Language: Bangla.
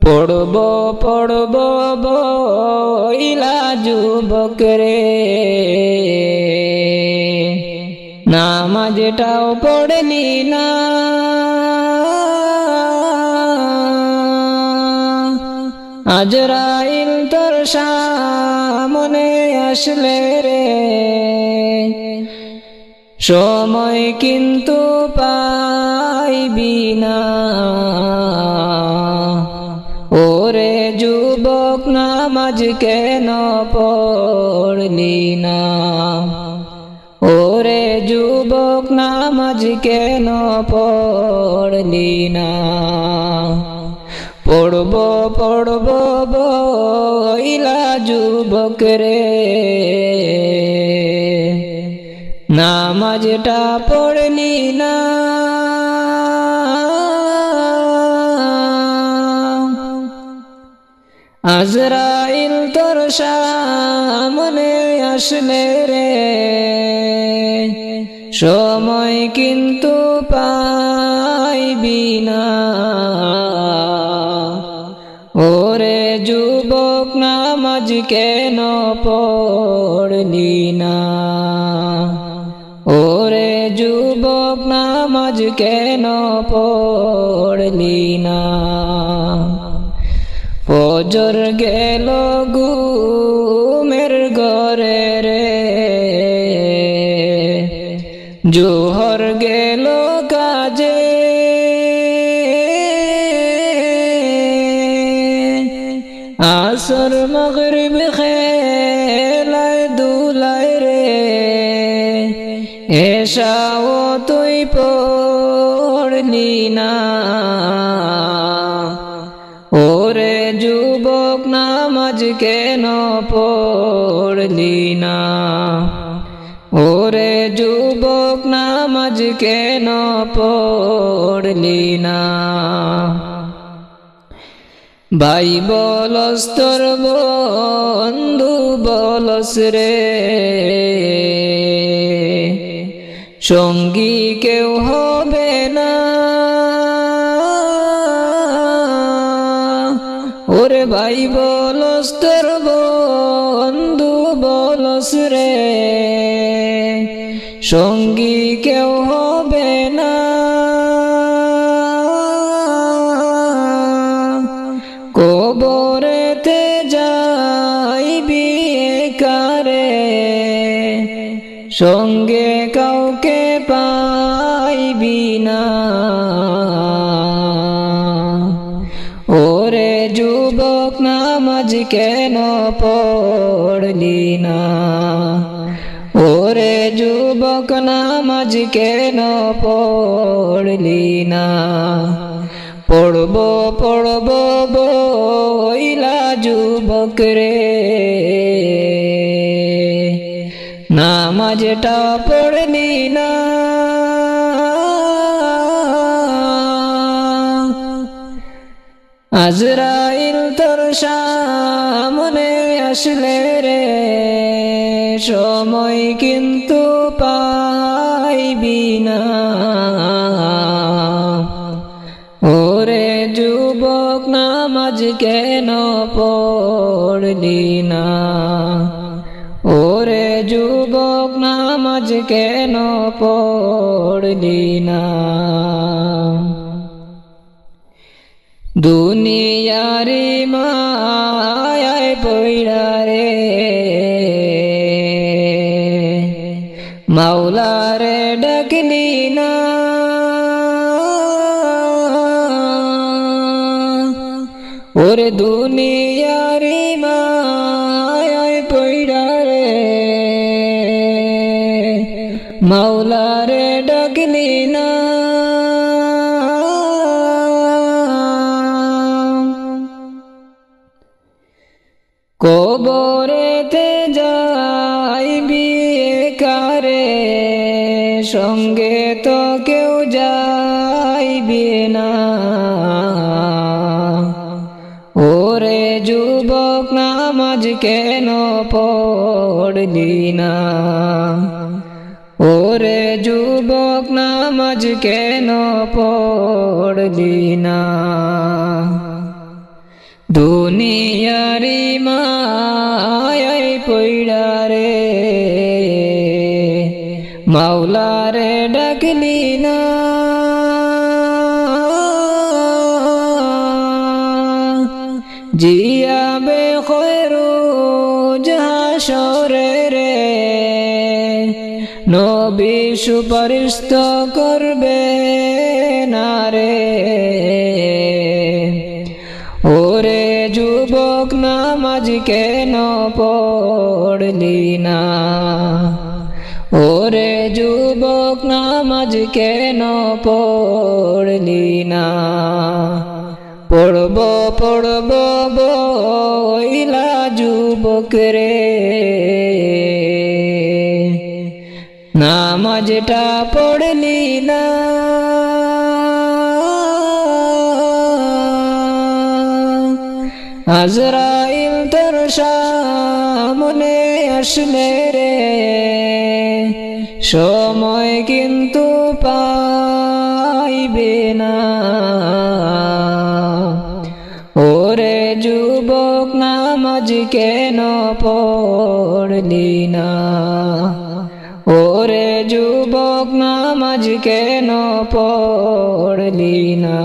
পড়ব পড়ব বইলা যুবক রে, নামাজটাও পড়লি না। আজরাইল তোর সামনে আসলে রে, সময় কিন্তু পাইবি না। ওরে যুবক নামাজ কেন পড়লি না? ওরে যুবক নামাজ কেন পড়লি না? পড়ব পড়ব বইলা যুবক রে, নামাজটা পড়লি না। আজরাইল তোর সামনে আসলে রে, সময় কিন্তু পাইবি না। ওরে যুবক নামাজ কেন পড়লি না? ওরে যুবক নামাজ কেন পড়লি না? ফজর গেল ঘুমের ঘরে রে, জোহর গেল কাজে, আসর মাগরিব খেলায় দুলায় রে, এশাও তুই পড়লি না। ওরে যুবক নামাজ কেন পড়লি না? ওরে যুবক নামাজ কেন পড়লি না? ভাই বলস তোর বন্ধু বলস রে, সঙ্গী কেউ হবে না। ওরে ভাই বলস তোর বন্ধু বলস রে, সঙ্গী কেউ হবে না। কবরেতে যাইবি কারে, সঙ্গে কাউকে পাইবি না। ওরে যুবক নামাজ কেন পড়লি না? ওরে যুবক নামাজ কেন পড়লি না? পড়ব পড়ব বইলা যুবক রে, নামাজটা পড়লি না। আজরাইল তোর সামনে আসলে রে, সময় কিন্তু পাইবি না। ওরে যুবক নামাজ কেন পড়লি না? ওরে যুবক নামাজ কেন পড়লি না? দুনিয়ারি মায়ায় পইড়া রে, মাওলারে ডাকলি না। ওরে দুনিয়ারি মায়ায় পইড়া রে, মাওলারে ডাকলি না। কবরেতে যাইবি কারে, সঙ্গে তো কেউ যাইবি না। ওরে যুবক নামাজ কেন পড়লি না? ওরে যুবক নামাজ কেন পড়লি না? দুনিয়ারি মায়াই পইড়া রে মাওলারে ডাকলি না জিয়াবে খয়রু হাসরে রে নবী সুপারিশ তো করবে না রে ওরে যুবক নামাজ কেন পড়লি না ওরে যুবক নামাজ কেন পড়লি না পড়ব পড়ব বইলা যুবক রে নামাজটা পড়লি না আজরাইল তোর সামনে আসলে রে সময় কিন্তু পাইবে না ওরে যুবক নামাজ কেন পড়লি না ওরে যুবক নামাজ কেন পড়লি না